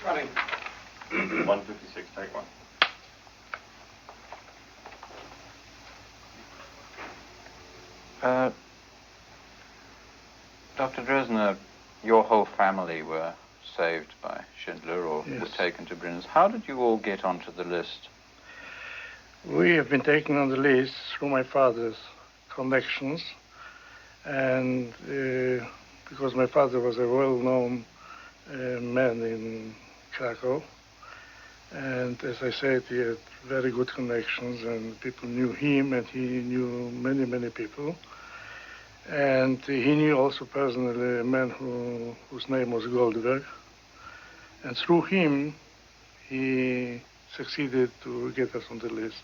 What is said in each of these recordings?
Running. 156, take one. Dr. Dresner, your whole family were saved by Schindler or Yes. were taken to Brünnlitz. How did you all get onto the list? We have been taken on the list through my father's connections, and because my father was a well-known man in Krakow, and as I said, he had very good connections, and people knew him, and he knew many, many people. And he knew also personally a man whose name was Goldberg, and through him, he succeeded to get us on the list.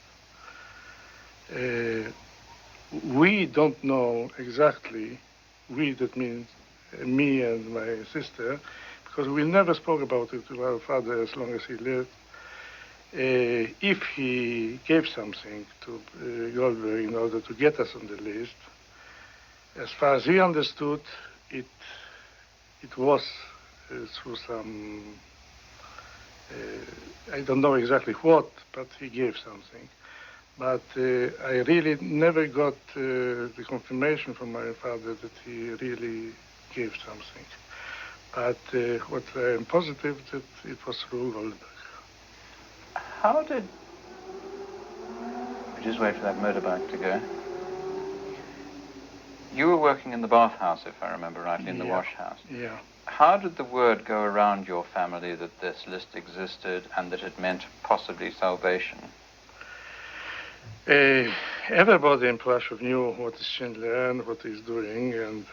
We don't know exactly, we, that means me and my sister, because we never spoke about it to our father as long as he lived. If he gave something to Goldberg in order to get us on the list, as far as he understood, it was through some, I don't know exactly what, but he gave something. But I really never got the confirmation from my father that he really gave something. But what I am positive that it was through Goldberg. How did... Just wait for that motorbike to go. You were working in the bathhouse, if I remember rightly, in the wash house. Yeah. How did the word go around your family that this list existed and that it meant possibly salvation? Everybody in Plasźow knew what is Schindler and what he's doing and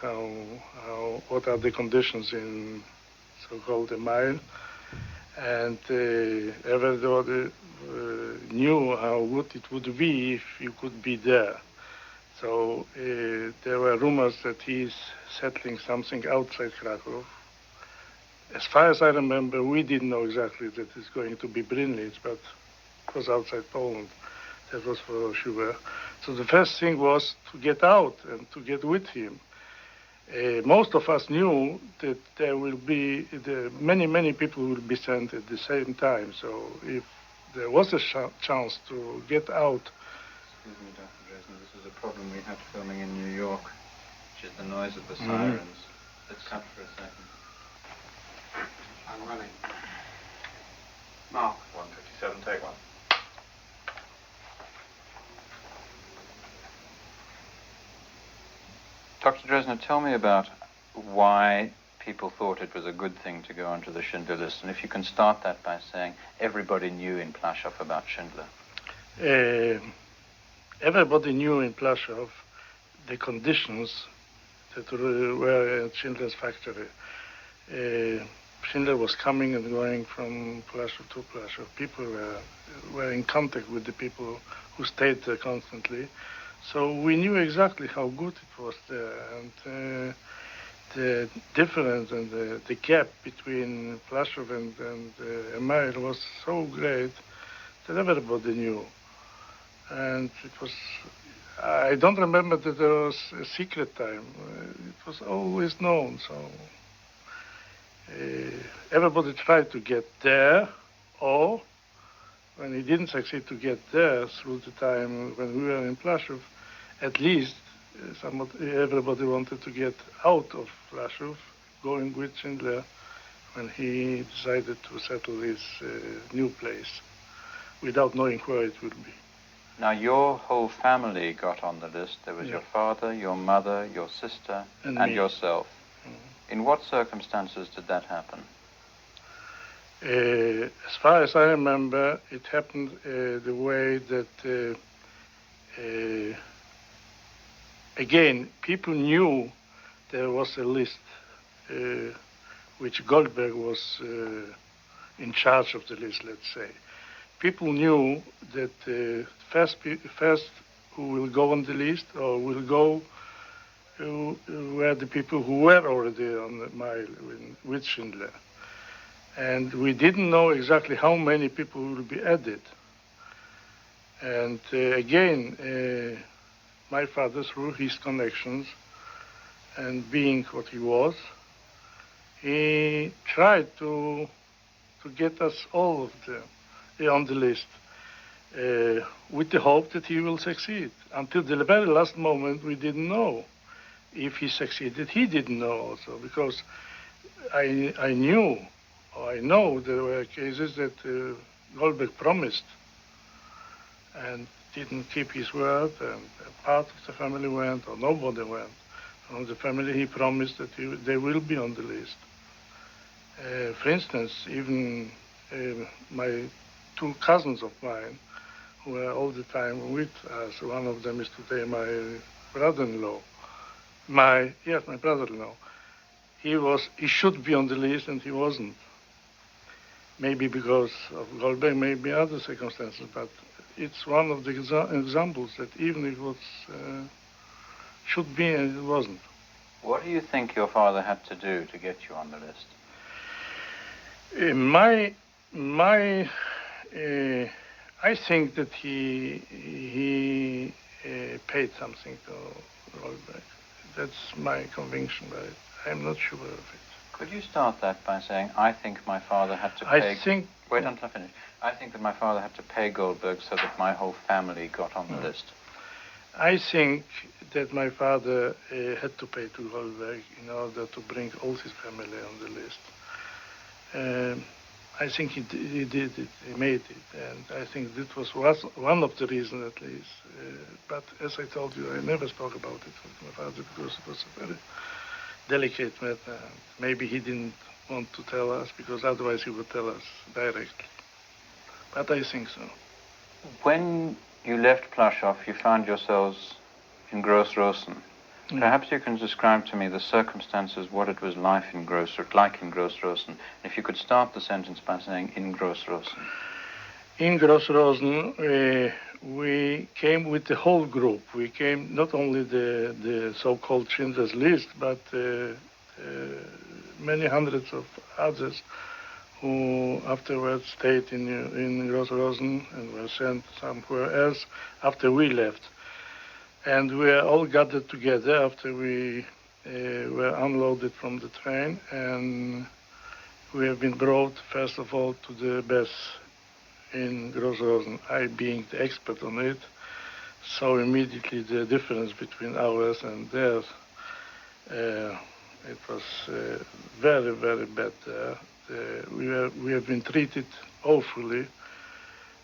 what are the conditions in so-called the mile. And everybody knew how good it would be if you could be there. So there were rumors that he's settling something outside Krakow. As far as I remember, we didn't know exactly that it's going to be Brünnlitz, but it was outside Poland. That was for sure. So the first thing was to get out and to get with him. Most of us knew that there will be, many, many people will be sent at the same time. So if there was a chance to get out. Excuse me, Dr. Dresner, this is a problem we had filming in New York, which is the noise of the sirens. Let's cut for a second. I'm running. Mark. 157, take one. Dr. Dresner, tell me about why people thought it was a good thing to go onto the Schindler list, and if you can start that by saying everybody knew in Plasźow about Schindler. Everybody knew in Plasźow the conditions that were at Schindler's factory. Schindler was coming and going from Plasźow to Plasźow. People were in contact with the people who stayed there constantly. So we knew exactly how good it was there, and the difference and the gap between Plasźow and Emil was so great that everybody knew. And it was, I don't remember that there was a secret time. It was always known, so everybody tried to get there, or when he didn't succeed to get there through the time when we were in Plasźow, at least everybody wanted to get out of Plasźow, going with Schindler when he decided to settle his new place without knowing where it would be. Now, your whole family got on the list. There was Yeah. your father, your mother, your sister, and me. yourself. In what circumstances did that happen? As far as I remember, it happened the way that, again, people knew there was a list which Goldberg was in charge of the list, let's say. People knew that first who will go on the list or will go were the people who were already on the mile with Schindler. And we didn't know exactly how many people will be added. And again, my father, through his connections and being what he was, he tried to get us all of them on the list, with the hope that he will succeed. Until the very last moment, we didn't know if he succeeded. He didn't know also, because I know there were cases that Goldberg promised and didn't keep his word, and a part of the family went, or nobody went. From the family, he promised that they will be on the list. For instance, even my two cousins of mine, who were all the time with us, one of them is today my brother-in-law. My brother-in-law. He should be on the list, and he wasn't. Maybe because of Goldberg, maybe other circumstances, but it's one of the examples that even if it was, should be and it wasn't. What do you think your father had to do to get you on the list? I think that he paid something to Goldberg. That's my conviction, but I'm not sure of it. Could you start that by saying, I think my father had to pay... Wait until I finish. I think that my father had to pay Goldberg so that my whole family got on the list. I think that my father had to pay to Goldberg in order to bring all his family on the list. I think he did it, he made it, and I think that was one of the reasons at least. But as I told you, I never spoke about it with my father because it was a very delicate matter. Maybe he didn't want to tell us because otherwise he would tell us directly. But I think so. When you left Plasźow, you found yourselves in Gross-Rosen. Perhaps you can describe to me the circumstances, what it was like in Gross-Rosen. If you could start the sentence by saying, in Gross-Rosen. In Gross-Rosen, we came with the whole group. We came not only the so-called Schindler's List, but many hundreds of others who afterwards stayed in Gross-Rosen and were sent somewhere else after we left. And we all gathered together after we were unloaded from the train, and we have been brought, first of all, to the bus in Gross-Rosen. I, being the expert on it, saw immediately the difference between ours and theirs. It was very, very bad there. We have been treated awfully,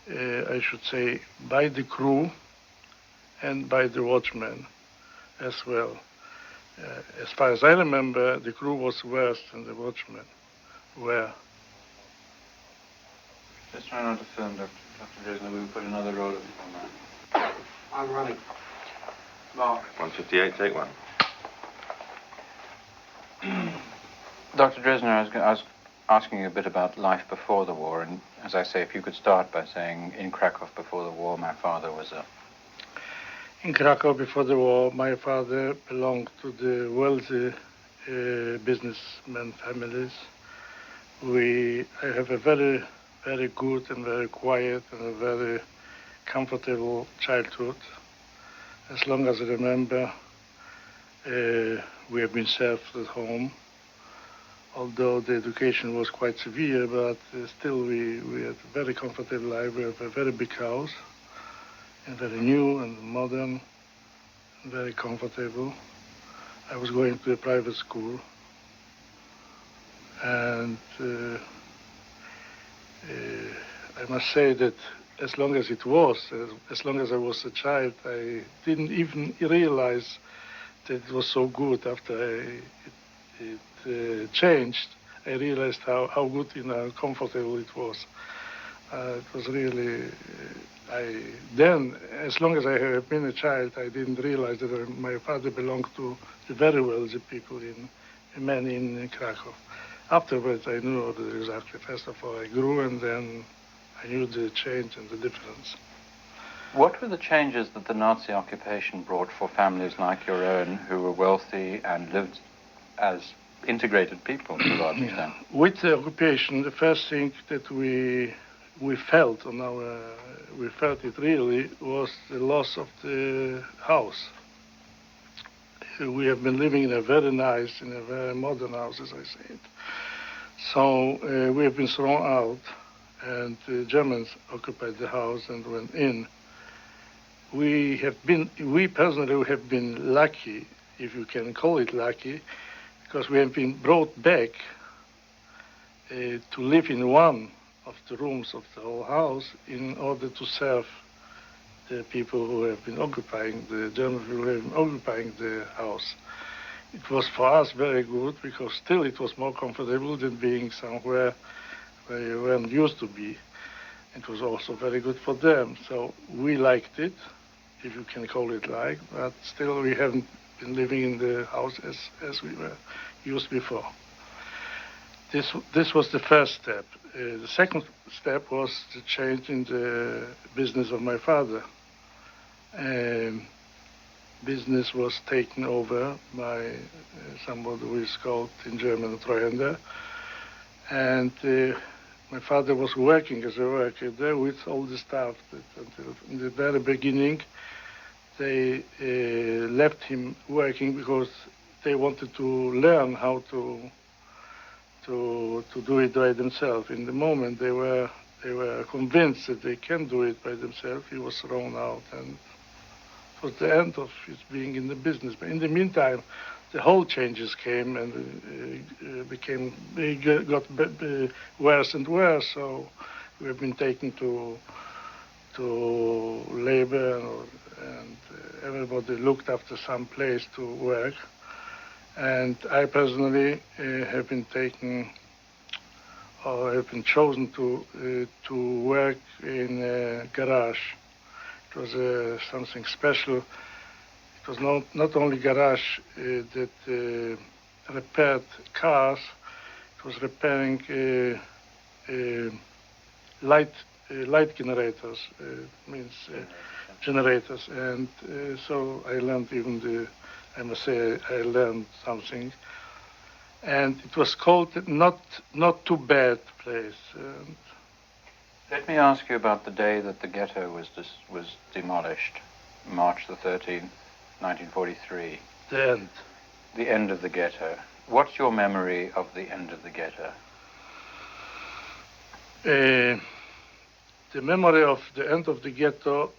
I should say, by the crew and by the watchmen as well. As far as I remember, the crew was worse than the watchmen were. Just try not to film, Dr. Dresner. We will put another roll of it on that. I'm running. Mark. 158, take one. Dr. Dresner, I was asking you a bit about life before the war, and as I say, if you could start by saying, in Krakow before the war, my father was a... In Krakow before the war, my father belonged to the wealthy businessmen families. I have a very, very good and very quiet and a very comfortable childhood. As long as I remember, we have been served at home. Although the education was quite severe, but still we had a very comfortable life. We have a very big house, and very new and modern, and very comfortable. I was going to a private school, and I must say that as long as I was a child, I didn't even realize that it was so good. After it changed, I realized how good and how comfortable it was. It was really, then, as long as I have been a child, I didn't realize that my father belonged to the very wealthy people in Krakow. Afterwards, I knew exactly. First of all, I grew, and then I knew the change and the difference. What were the changes that the Nazi occupation brought for families like your own, who were wealthy and lived as integrated people to a large extent? With the occupation, the first thing that we felt we felt it really, was the loss of the house. We have been living in a very nice, in a very modern house, as I said. So we have been thrown out, and the Germans occupied the house and went in. We personally have been lucky, if you can call it lucky, because we have been brought back to live in one of the rooms of the whole house in order to serve the people who have been occupying, the German people who have been occupying the house. It was for us very good because still it was more comfortable than being somewhere where you weren't used to be. It was also very good for them. So we liked it, if you can call it like, but still we haven't been living in the house as we were used before. This was the first step. The second step was the change in the business of my father. Business was taken over by somebody who is called in German a Treuhänder. And my father was working as a worker there with all the staff. Until in the very beginning, they left him working because they wanted to learn how to do it by themselves. In the moment they were convinced that they can do it by themselves, he was thrown out, and it was the end of his being in the business. But in the meantime, the whole changes came and got worse and worse. So we have been taken to labor, and everybody looked after some place to work. And I personally have been taken, or have been chosen to work in a garage. It was something special. It was not only garage that repaired cars. It was repairing light generators, generators. And so I learned I must say I learned something. And it was called not too bad place. Let me ask you about the day that the ghetto was demolished, March the 13th, 1943. The end. The end of the ghetto. What's your memory of the end of the ghetto? The memory of the end of the ghetto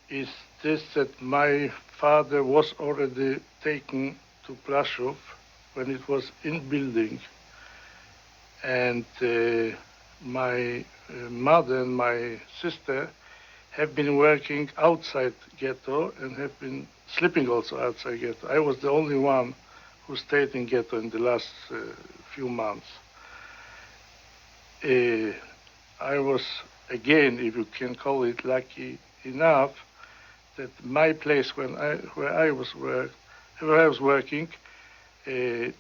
is this, that my father was already taken to Plasźow when it was in building, and my mother and my sister have been working outside ghetto and have been sleeping also outside ghetto. I was the only one who stayed in ghetto in the last few months. I was, again, if you can call it, lucky enough that my place where I was working, the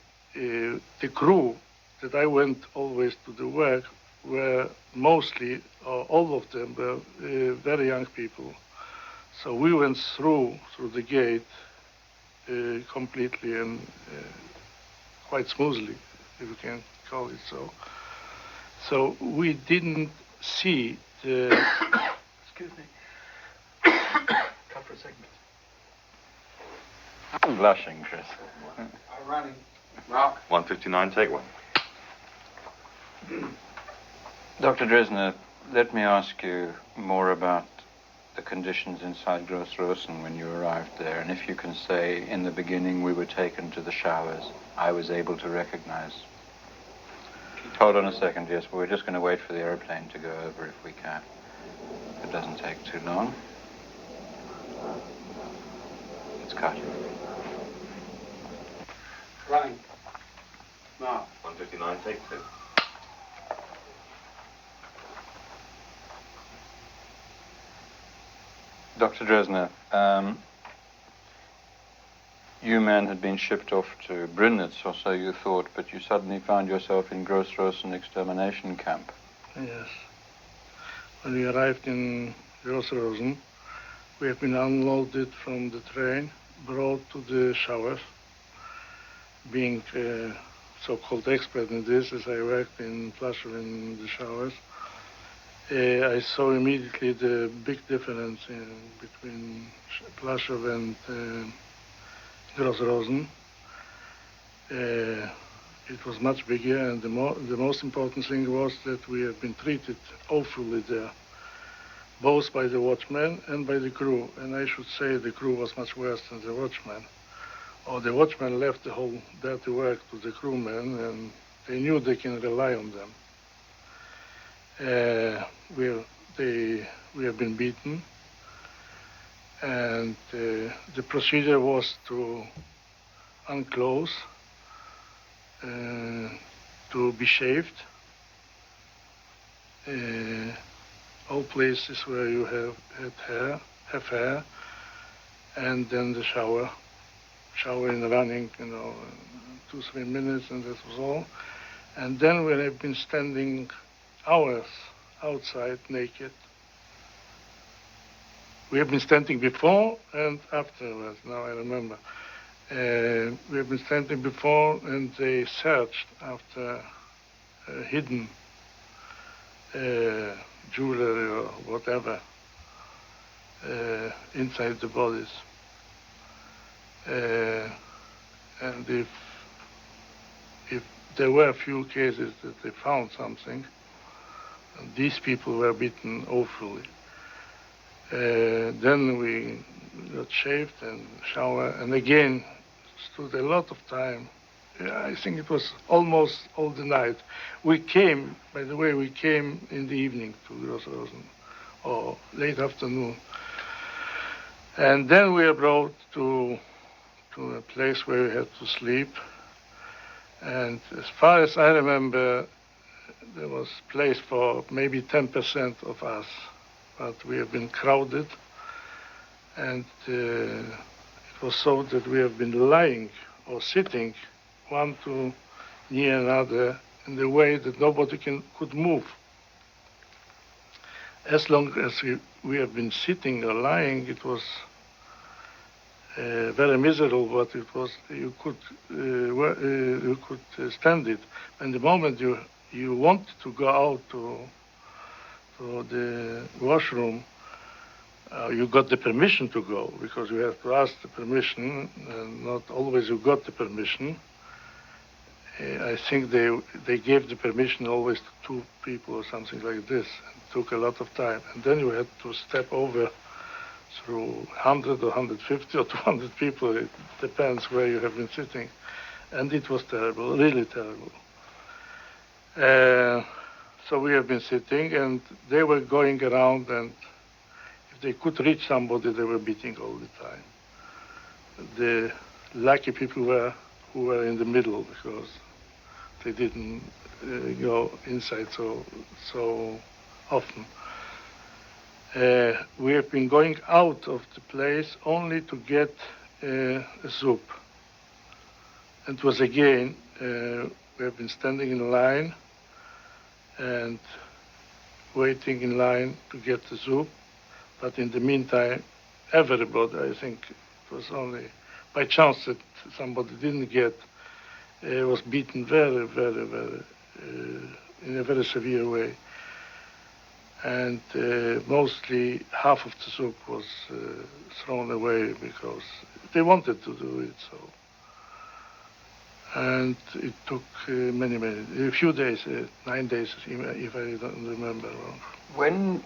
crew that I went always to the work were mostly, or all of them, were very young people. So we went through the gate completely and quite smoothly, if you can call it so. So we didn't see the... Excuse me. Cut for a second. I'm blushing, Chris. I'm running. Mark. 159, take one. Dr. Dresner, let me ask you more about the conditions inside Gross-Rosen when you arrived there. And if you can say, in the beginning we were taken to the showers, I was able to recognize. Hold on a second, yes, we're just going to wait for the airplane to go over if we can. It doesn't take too long. It's cut. Running. Mark. 159, take two. Dr. Dresner, you men had been shipped off to Brünnlitz, or so you thought, but you suddenly found yourself in Gross-Rosen extermination camp. Yes. When we arrived in Gross-Rosen, we have been unloaded from the train, brought to the showers. Being a so-called expert in this, as I worked in Plasźow in the showers, I saw immediately the big difference between Plasźow and Gross-Rosen. it was much bigger, and the most important thing was that we have been treated awfully there, both by the watchmen and by the crew. And I should say the crew was much worse than the watchmen. Or the watchmen left the whole dirty work to the crewmen, and they knew they can rely on them. We have been beaten, and the procedure was to unclose, to be shaved, all places where you have hair, and then the shower in running, 2-3 minutes, and that was all. And then we have been standing hours outside naked. We have been standing before and afterwards, now I remember. We have been standing before, and they searched after hidden jewelry or whatever inside the bodies. And if there were a few cases that they found something, these people were beaten awfully. Then we got shaved and showered, and again stood a lot of time. I think it was almost all the night. We came in the evening to Gross-Rosen, or late afternoon. And then we were brought to a place where we had to sleep. And as far as I remember, there was place for maybe 10% of us, but we have been crowded, and it was so that we have been lying or sitting one to near another in the way that nobody could move. As long as we have been sitting or lying, it was very miserable, but it was you could stand it. And the moment you wanted to go out to the washroom, you got the permission to go, because you have to ask the permission, and not always you got the permission. I think they gave the permission always to 2 people or something like this. It took a lot of time, and then you had to step over through 100 or 150 or 200 people. It depends where you have been sitting, and it was terrible, really terrible. So we have been sitting, and they were going around, and if they could reach somebody, they were beating all the time. The lucky people who were in the middle, because they didn't go inside so often. We have been going out of the place only to get a soup. It was again, we have been standing in line and waiting in line to get the soup, but in the meantime, everybody, I think it was only by chance that somebody didn't get, was beaten very, very, very, in a very severe way. And mostly half of the soup was thrown away because they wanted to do it, so. And it took a few days, 9 days, if I don't remember wrong. When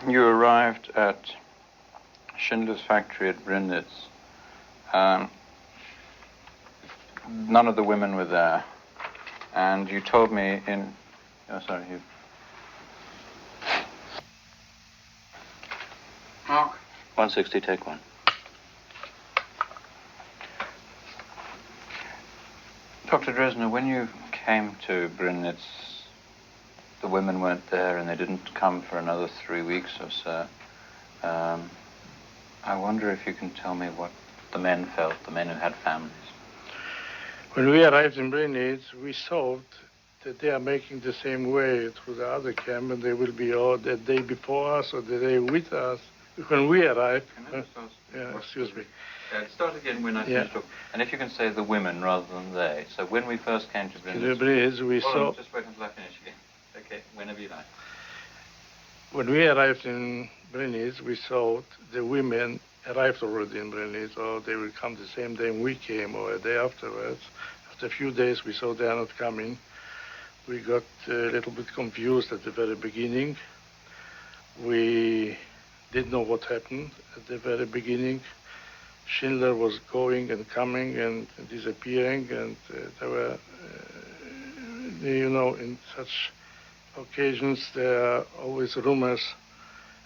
you arrived at Schindler's factory at Brünnlitz, none of the women were there, and you told me in... Oh, sorry, you... Mark. 160, take 1. Dr. Dresner, when you came to Brünnlitz, the women weren't there, and they didn't come for another 3 weeks or so. I wonder if you can tell me what the men felt, the men who had families. When we arrived in Brünnlitz, we thought that they are making the same way through the other camp, and they will be all the day before us or the day with us. When we arrived... excuse me. Start again when I finish talking. And if you can say the women rather than they. So when we first came to Brünnlitz... we saw... Just wait until I finish again. Okay, whenever you like. When we arrived in Brünnlitz, we thought the women arrived already in Brünnlitz, or they will come the same day we came, or a day afterwards. After a few days, we saw they are not coming. We got a little bit confused at the very beginning. We didn't know what happened at the very beginning. Schindler was going and coming and disappearing, and there were, in such occasions, there are always rumors.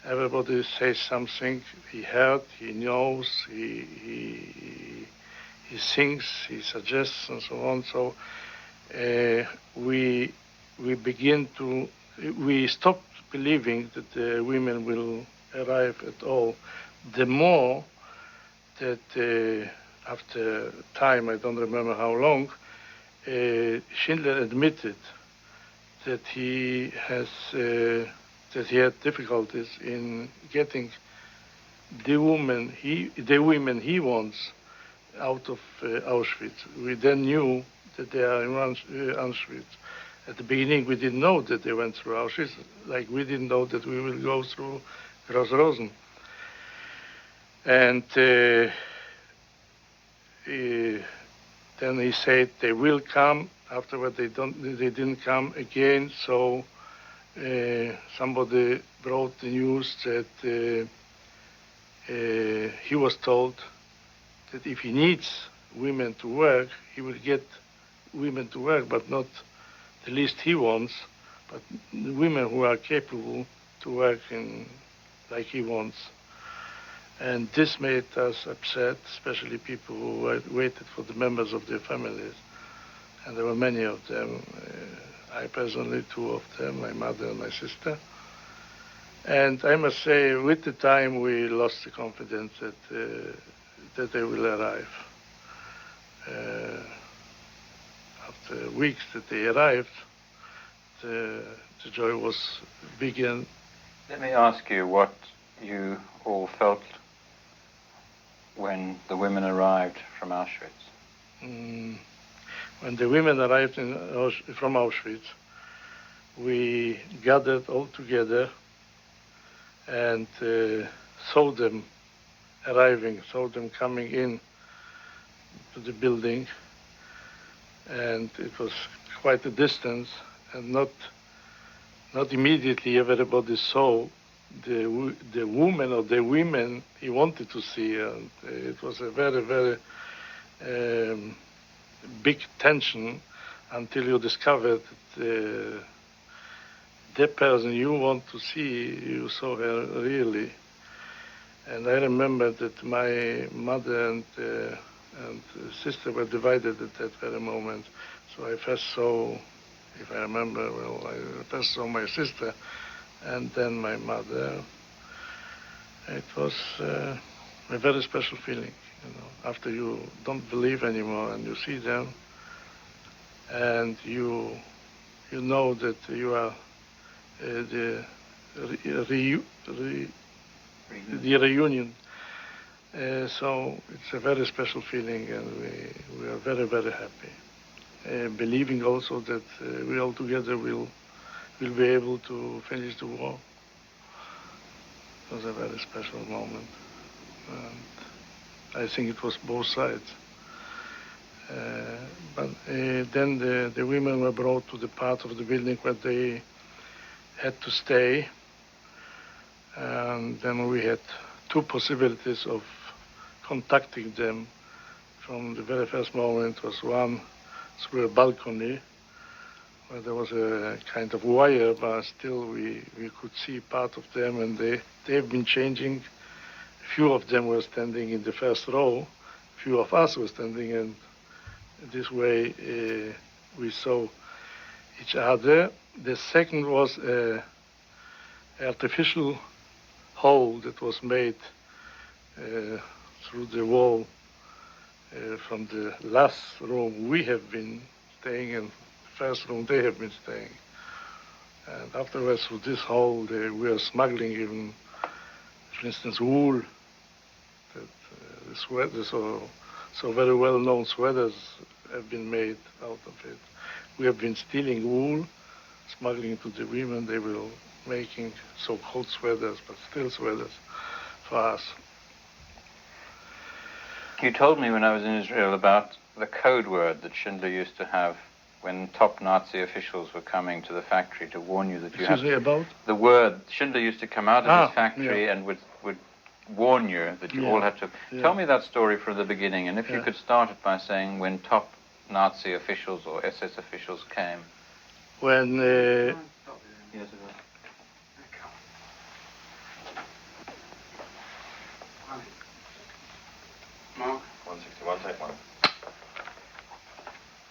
Everybody says something he heard, he knows, he thinks, he suggests, and so on. So we stopped believing that the women will arrive at all. The more that after time, I don't remember how long, Schindler admitted that he had difficulties in getting the women he wants out of Auschwitz. We then knew that they are in Auschwitz. At the beginning, we didn't know that they went through Auschwitz, like we didn't know that we will go through Gross-Rosen. And then he said they will come. Afterward, they didn't come again. So somebody brought the news that he was told that if he needs women to work, he will get women to work, but not the least he wants, but women who are capable to work like he wants. And this made us upset, especially people who waited for the members of their families. And there were many of them. I personally, 2 of them, my mother and my sister. And I must say, with the time, we lost the confidence that they will arrive. After weeks that they arrived, the joy was begin. Let me ask you what you all felt when the women arrived from Auschwitz. When the women arrived from Auschwitz, we gathered all together and saw them arriving, saw them coming in to the building, and it was quite a distance, and not immediately everybody saw the woman or the women he wanted to see, and it was a very, very big tension until you discovered that the person you want to see, you saw her really. And I remember that my mother and sister were divided at that very moment. So I first saw, if I remember well, I first saw my sister and then my mother. It was a very special feeling, after you don't believe anymore and you see them and you know that you are the reunion. So it's a very special feeling, and we are very, very happy. Believing also that we all together will be able to finish the war. It was a very special moment. And I think it was both sides. But then the women were brought to the part of the building where they had to stay. And then we had 2 possibilities of contacting them from the very first moment. It was one through a balcony where there was a kind of wire, but still we could see part of them, and they've been changing. A few of them were standing in the first row, a few of us were standing, and this way we saw each other. The second was an artificial hole that was made through the wall from the last room we have been staying and the first room they have been staying. And afterwards, through this hole, we were smuggling even, for instance, wool. That the sweaters, so very well-known sweaters have been made out of it. We have been stealing wool, smuggling to the women. They were making so-called sweaters, but still sweaters for us. You told me when I was in Israel about the code word that Schindler used to have when top Nazi officials were coming to the factory to warn you that you Excuse me, about? the word. Schindler used to come out of his factory and would warn you that you all had to... Tell me that story from the beginning, and if you could start it by saying when top Nazi officials or SS officials came. When... Years ago. Mark. 161, take 1.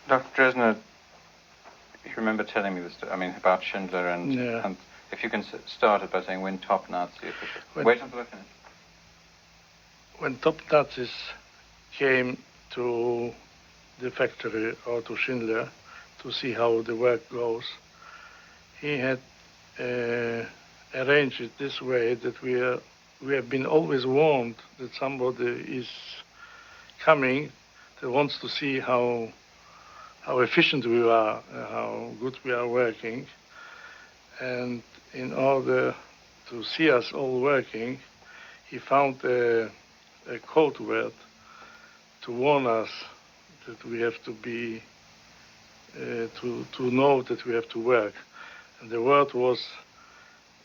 Dr. Dresner, you remember telling me this, about Schindler, and if you can start it by saying when top Nazi officials... Wait until I finish. When top Nazis came to the factory or to Schindler to see how the work goes, he had arranged it this way that we have been always warned that somebody is coming that wants to see how efficient we are, how good we are working. And in order to see us all working, he found a code word to warn us that we have to be, to know that we have to work. And the word was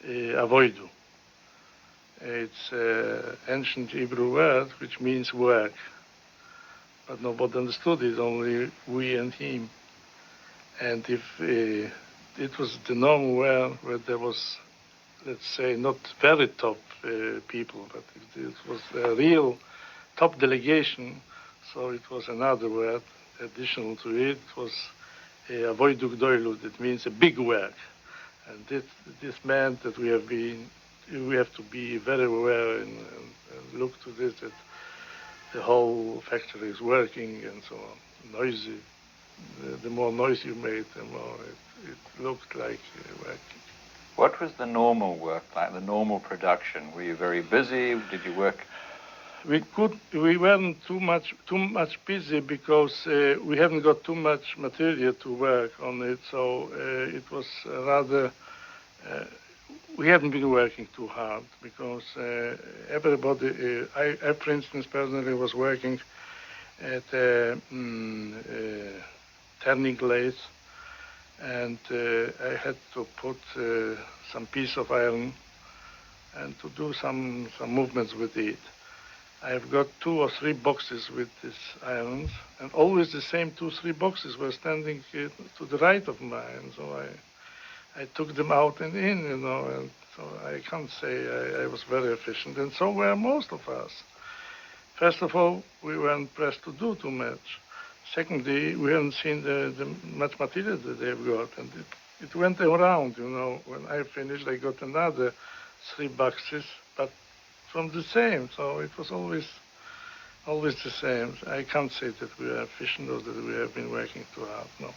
avoidu. It's an ancient Hebrew word which means work. But nobody understood it, only we and him. And if it was the normal where there was, let's say, not very top people, but it was a real top delegation, so it was another word additional to it. It was avoidu gdoilu, it means a big work. And this meant that we have to be very aware and look to this, that the whole factory is working and so on, noisy. The more noise you made, the more it looked like working. What was the normal work like, the normal production? Were you very busy? Did you work? We weren't too much busy because we haven't got too much material to work on it, so it was rather, we haven't been working too hard because everybody, I, for instance, personally was working at turning lathe, and I had to put some piece of iron and to do some movements with it. I've got 2 or 3 boxes with these irons, and always the same 2 or 3 boxes were standing to the right of mine, so I took them out and in, and so I can't say I was very efficient, and so were most of us. First of all, we weren't pressed to do too much. Secondly, we haven't seen the much material that they've got, and it went around, When I finished, I got another 3 boxes, but from the same, so it was always the same. I can't say that we are efficient or that we have been working too hard, no.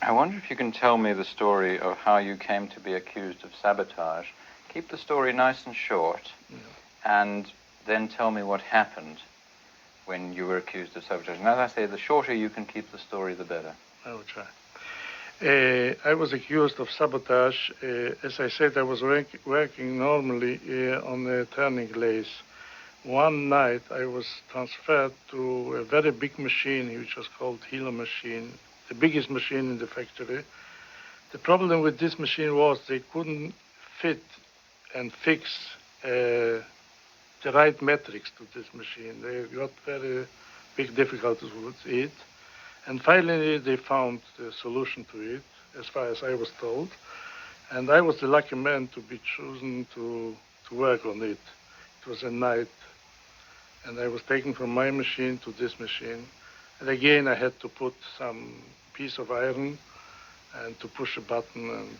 I wonder if you can tell me the story of how you came to be accused of sabotage. Keep the story nice and short, and then tell me what happened when you were accused of sabotage. And as I say, the shorter you can keep the story, the better. I will try. I was accused of sabotage. As I said, I was working normally on a turning lathe. One night I was transferred to a very big machine, which was called Hilo machine, the biggest machine in the factory. The problem with this machine was they couldn't fit and fix the right metrics to this machine. They got very big difficulties with it. And finally, they found the solution to it, as far as I was told. And I was the lucky man to be chosen to work on it. It was a night. And I was taken from my machine to this machine. And again, I had to put some piece of iron and to push a button and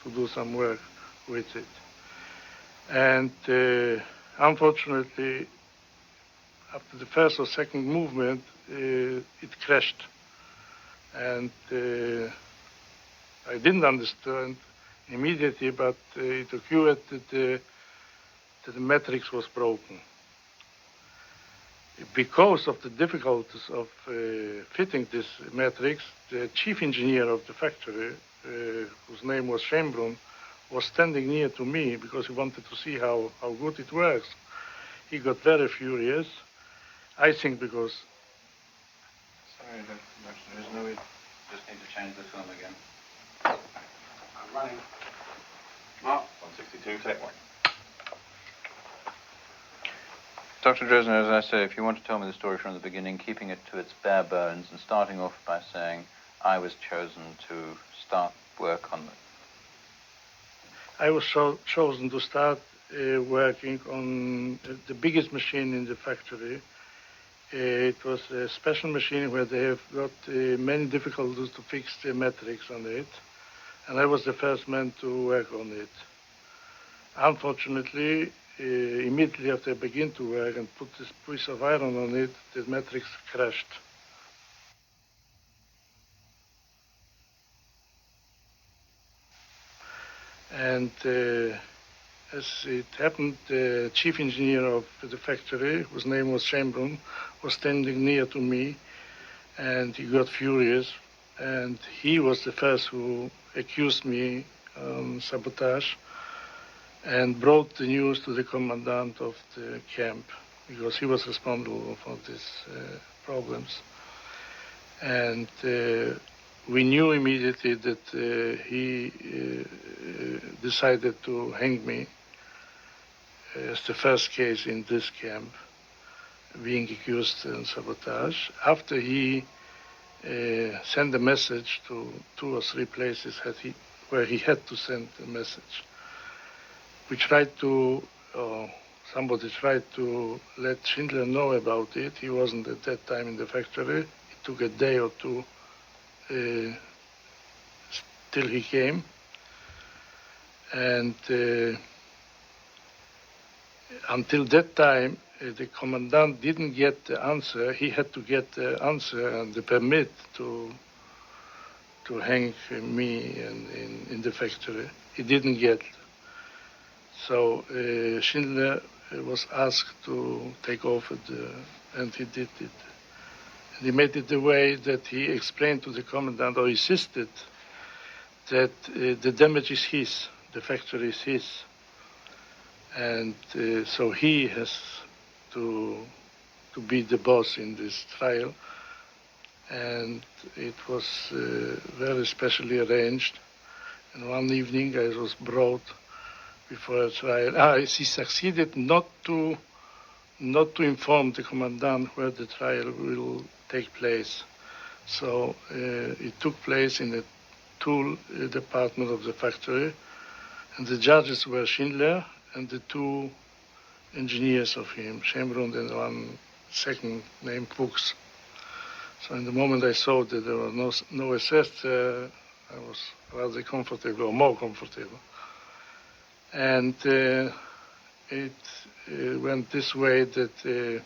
to do some work with it. And unfortunately, after the first or second movement, it crashed. And I didn't understand immediately, but it occurred that the matrix was broken. Because of the difficulties of fitting this matrix, the chief engineer of the factory, whose name was Schönbrunn, was standing near to me because he wanted to see how good it works. He got very furious, I think because... Sorry, Dr. Dresner, we just need to change the film again. I'm running. Mark. 162, take 1. Dr. Dresner, as I say, if you want to tell me the story from the beginning, keeping it to its bare bones and starting off by saying, I was chosen to start work on it. I was chosen to start working on the biggest machine in the factory. It was a special machine where they have got many difficulties to fix the metrics on it, and I was the first man to work on it. Unfortunately, immediately after I began to work and put this piece of iron on it, the matrix crashed. And as it happened, the chief engineer of the factory, whose name was Chamberlain, was standing near to me, and he got furious, and he was the first who accused me of sabotage and brought the news to the commandant of the camp, because he was responsible for these problems. And we knew immediately that he decided to hang me as the first case in this camp, being accused of sabotage. After he sent a message to 2 or 3 places where he had to send a message, we tried to, somebody tried to let Schindler know about it. He wasn't at that time in the factory. It took a day or 2 till he came. And until that time, the commandant didn't get the answer. He had to get the answer and the permit to hang me in the factory. He didn't get. So Schindler was asked to take over, and he did it. And he made it the way that he explained to the commandant, or insisted, that the damage is his, the factory is his. And so he has to be the boss in this trial. And it was very specially arranged. And one evening I was brought before a trial. He succeeded not to inform the commandant where the trial will take place. So it took place in the tool department of the factory, and the judges were Schindler and the 2 engineers of him, Chamberlain and one second named Fuchs. So in the moment I saw that there was no assessed, I was rather comfortable, or more comfortable. And it went this way that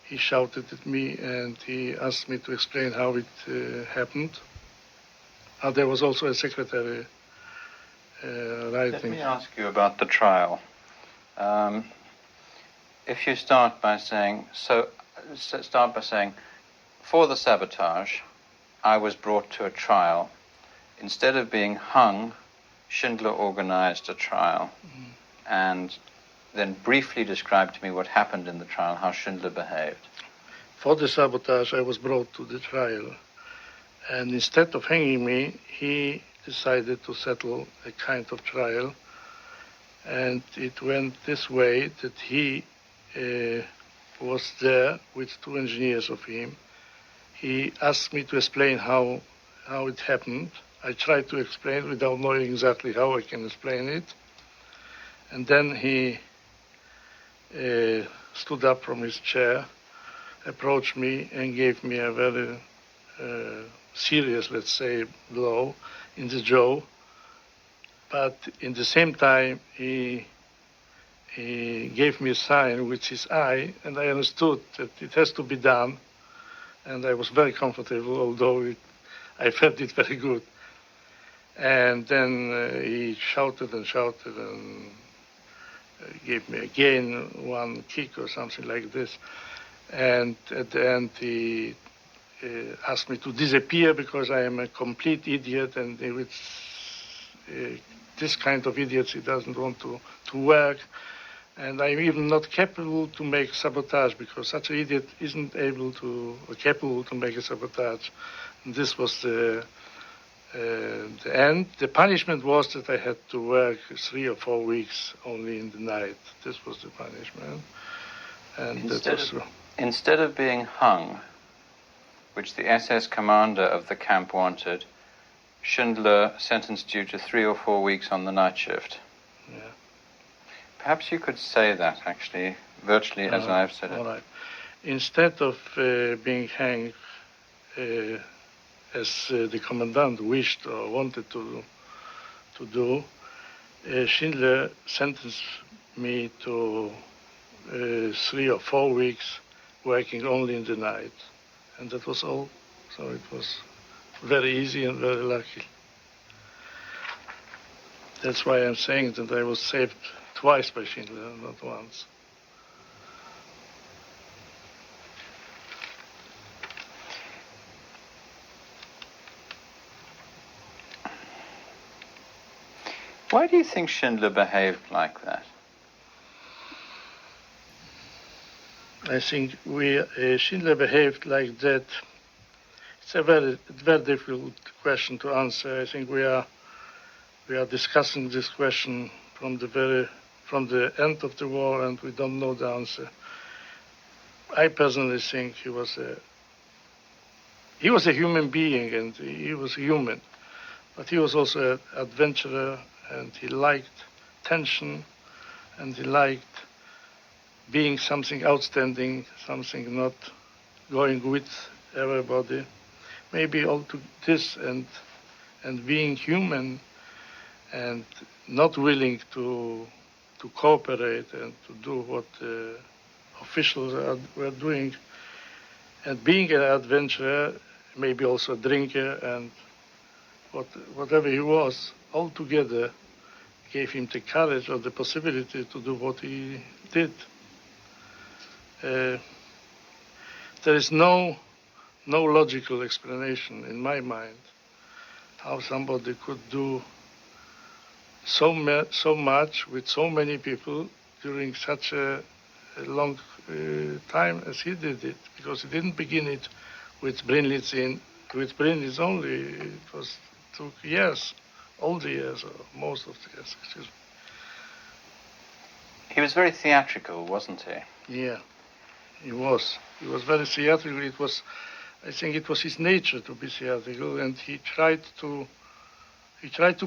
he shouted at me and he asked me to explain how it happened. There was also a secretary writing. Let me ask you about the trial. If you start by saying, for the sabotage, I was brought to a trial. Instead of being hung, Schindler organized a trial, and then briefly describe to me what happened in the trial, how Schindler behaved. For the sabotage, I was brought to the trial, and instead of hanging me, he decided to settle a kind of trial, and it went this way that he was there with 2 engineers of him. He asked me to explain how it happened. I tried to explain without knowing exactly how I can explain it. And then he stood up from his chair, approached me, and gave me a very serious, let's say, blow in the jaw. But in the same time, he gave me a sign with his eye, and I understood that it has to be done. And I was very comfortable, although I felt it very good. And then he shouted and gave me again 1 kick or something like this. And at the end, he asked me to disappear because I am a complete idiot, and he would this kind of idiocy doesn't want to work. And I'm even not capable to make sabotage because such an idiot isn't capable to make a sabotage. And this was the end. The punishment was that I had to work 3 or 4 weeks only in the night. This was the punishment. And Instead of being hung, which the SS commander of the camp wanted, Schindler sentenced you to 3 or 4 weeks on the night shift. Yeah. Perhaps you could say that, actually, virtually as I've said it. All right. Instead of being hanged, as the commandant wished or wanted to do, Schindler sentenced me to 3 or 4 weeks working only in the night. And that was all. So it was very easy and very lucky. That's why I'm saying that I was saved twice by Schindler, not once. Why do you think Schindler behaved like that? I think Schindler behaved like that. It's a very difficult question to answer. I think we are discussing this question from the end of the war, and we don't know the answer. I personally think he was a human being, and he was human, but he was also an adventurer, and he liked tension, and he liked being something outstanding, something not going with everybody. Maybe all to this and being human and not willing to cooperate and to do what the officials were doing, and being an adventurer, maybe also a drinker, and whatever he was, all together gave him the courage or the possibility to do what he did. There is no logical explanation in my mind how somebody could do so much with so many people during such a long time as he did it, because he didn't begin it with Brünnlitz only. It took years, all the years, or most of the years. Excuse me. He was very theatrical, wasn't he? Yeah, he was. He was very theatrical. I think it was his nature to be theatrical, and he tried to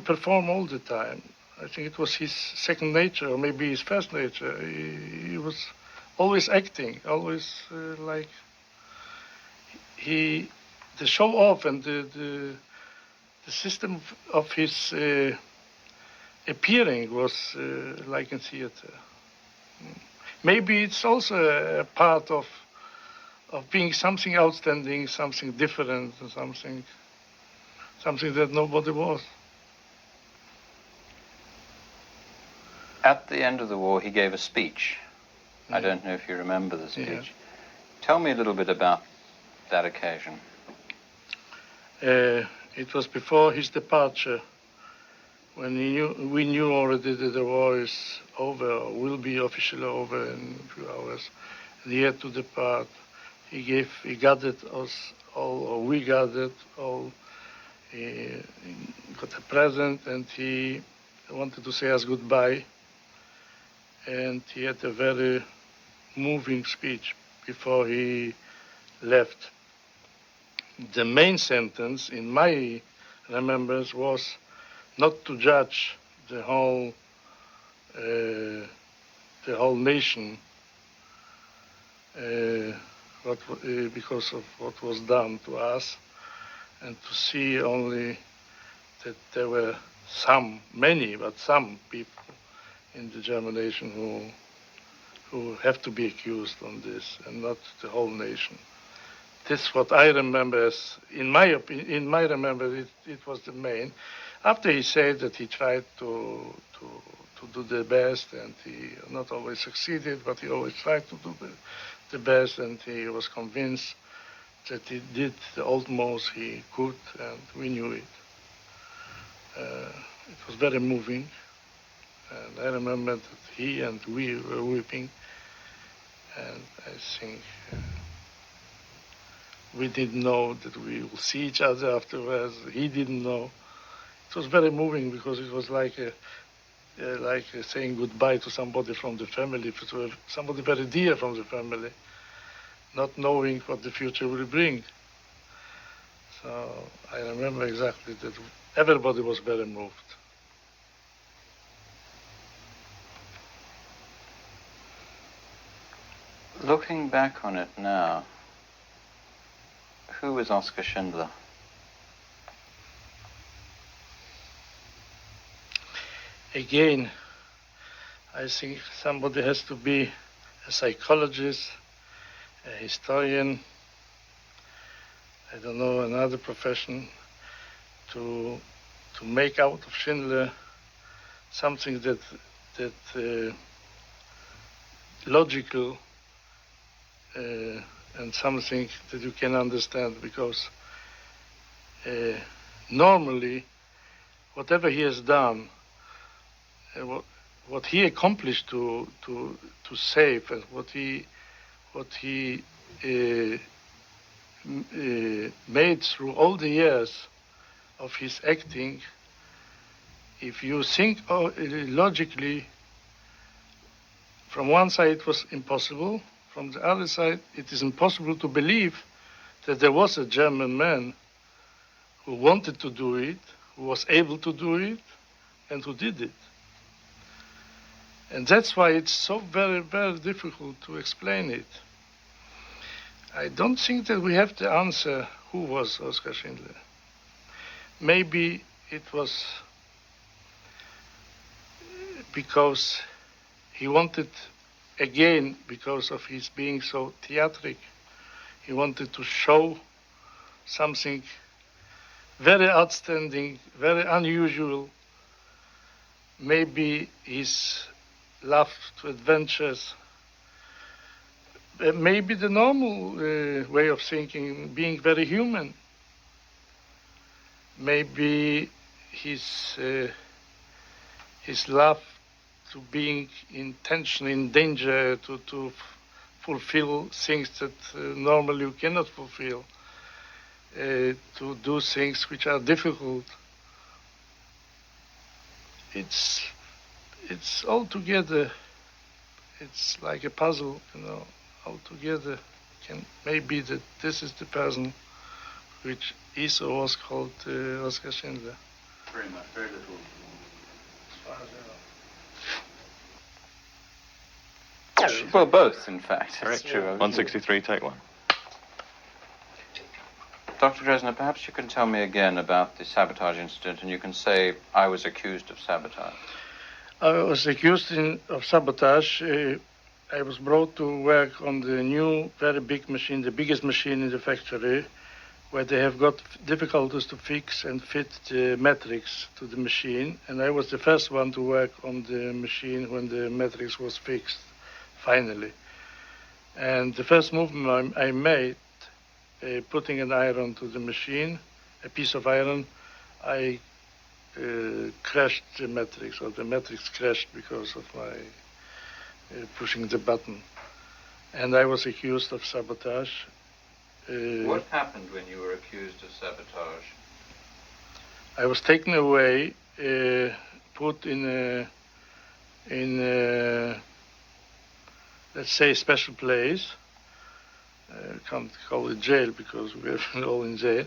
perform all the time. I think it was his second nature, or maybe his first nature. He was always acting, always the show off and the system of his appearing was like in theater. Maybe it's also a part of being something outstanding, something different, something that nobody was. At the end of the war, he gave a speech. I don't know if you remember the speech. Yeah. Tell me a little bit about that occasion. It was before his departure, when we knew already that the war is over, or will be officially over in a few hours, and he had to depart. He gathered us all, or we gathered all. He got a present, and he wanted to say us goodbye. And he had a very moving speech before he left. The main sentence, in my remembrance, was not to judge the whole nation because of what was done to us, and to see only that there were many people in the German nation who have to be accused on this, and not the whole nation. This is what I remember as, in my remembrance, it was the main. After he said that he tried to do the best, and he not always succeeded, but he always tried to do the best, and he was convinced that he did the utmost he could, and we knew it. It was very moving. And I remember that he and we were weeping. And I think we didn't know that we will see each other afterwards. He didn't know. It was very moving because it was like saying goodbye to somebody from the family, to somebody very dear from the family, not knowing what the future will bring. So I remember exactly that everybody was very moved. Looking back on it now, who was Oskar Schindler? Again, I think somebody has to be a psychologist, a historian, I don't know, another profession, to make out of Schindler something that logical and something that you can understand, because normally whatever he has done, what he accomplished to save, and what he made through all the years of his acting, if you think logically, from one side it was impossible, from the other side it is impossible to believe that there was a German man who wanted to do it, who was able to do it, and who did it. And that's why it's so very, very difficult to explain it. I don't think that we have the answer who was Oskar Schindler. Maybe it was because he wanted, again, because of his being so theatric, he wanted to show something very outstanding, very unusual. Maybe his love to adventures, maybe the normal way of thinking, being very human. Maybe his love to being in tension, in danger, to fulfill things that normally you cannot fulfill, to do things which are difficult. It's all together. It's like a puzzle, all together. Maybe that this is the person which is or was called Oskar Schindler. Very much, very little. Well, both, in fact. It's true. 163, take one. Dr. Dresner, perhaps you can tell me again about the sabotage incident, and you can say, I was accused of sabotage. I was accused of sabotage. I was brought to work on the new, very big machine, the biggest machine in the factory, where they have got difficulties to fix and fit the matrix to the machine. And I was the first one to work on the machine when the matrix was fixed, finally. And the first movement I made, putting an iron to the machine, a piece of iron, I crashed the matrix, or the matrix crashed because of my pushing the button. And I was accused of sabotage. What happened when you were accused of sabotage? I was taken away, put in a, let's say, special place. I can't call it jail because we are all in jail.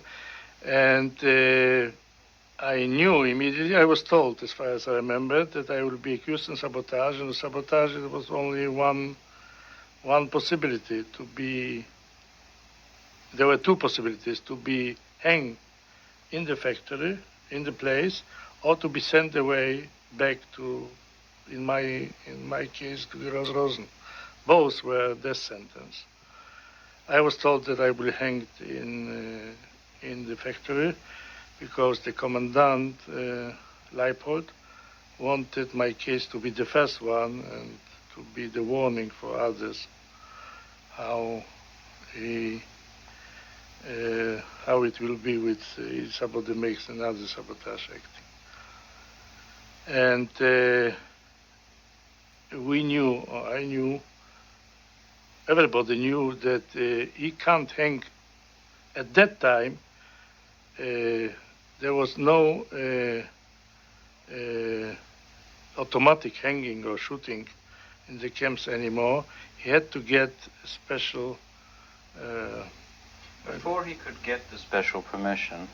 And I knew immediately, I was told, as far as I remember, that I would be accused of sabotage, and the sabotage was only one possibility, to be, there were two possibilities, to be hanged in the factory, in the place, or to be sent away back to, in my case, to Gross-Rosen. Both were death sentence. I was told that I would be hanged in the factory, because the commandant, Liepold, wanted my case to be the first one and to be the warning for others how it will be with somebody makes another sabotage acting. And we knew, or I knew, everybody knew that he can't hang. At that time, there was no automatic hanging or shooting in the camps anymore. He had to get special. Before he could get the special permission,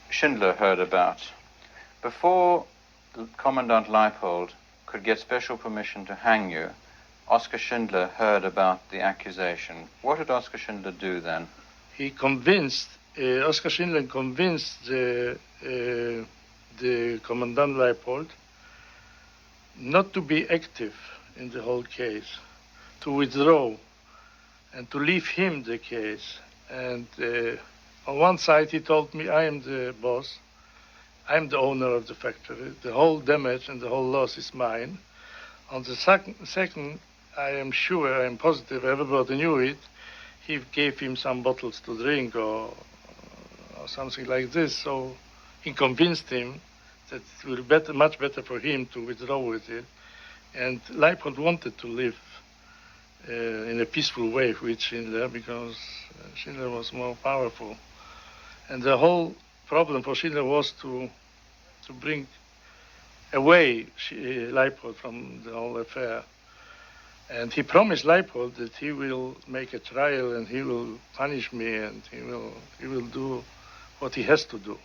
Schindler heard about. Before Commandant Liepold could get special permission to hang you, Oskar Schindler heard about the accusation. What did Oskar Schindler do then? He convinced, Oskar Schindler convinced the Commandant Liepold not to be active in the whole case, to withdraw and to leave him the case. And on one side he told me, I am the boss, I'm the owner of the factory, the whole damage and the whole loss is mine. On the second, I am sure, I am positive, everybody knew it, he gave him some bottles to drink or something like this, so he convinced him that it will be much better for him to withdraw with it. And Leipold wanted to live in a peaceful way with Schindler because Schindler was more powerful. And the whole problem for Schindler was to bring away Leipold from the whole affair. And he promised Leipold that he will make a trial and he will punish me and he will do what he has to do.